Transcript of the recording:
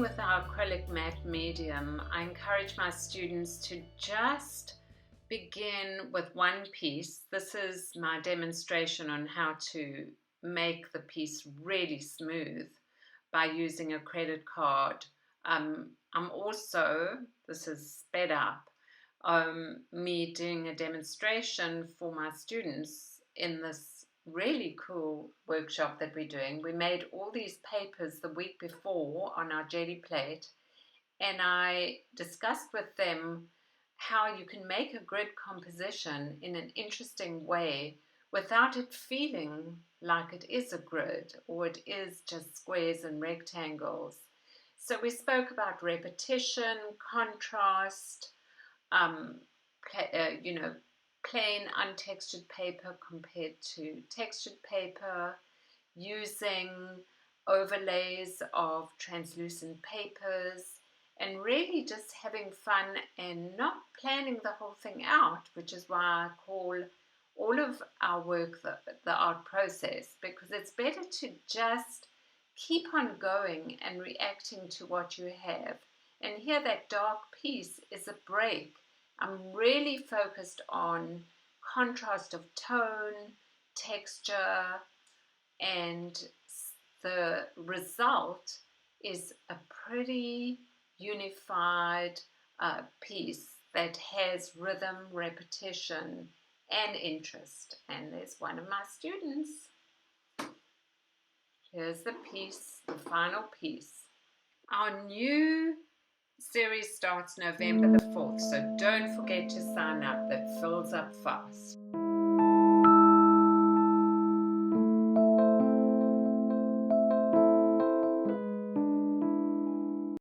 with our acrylic matte medium, I encourage my students to just begin with one piece. This is my demonstration on how to make the piece really smooth by using a credit card. I'm also, this is sped up, me doing a demonstration for my students in this really cool workshop that we're doing. We made all these papers the week before on our jelly plate, and I discussed with them how you can make a grid composition in an interesting way without it feeling like it is a grid or it is just squares and rectangles. So we spoke about repetition, contrast, plain untextured paper compared to textured paper, using overlays of translucent papers, and really just having fun and not planning the whole thing out, which is why I call all of our work the art process, because it's better to just keep on going and reacting to what you have. And here that dark piece is a break. I'm really focused on contrast of tone, texture, and the result is a pretty unified piece that has rhythm, repetition, and interest. And there's one of my students. Here's the piece, the final piece. Our new series starts November the 4th, so don't forget to sign up. That fills up fast.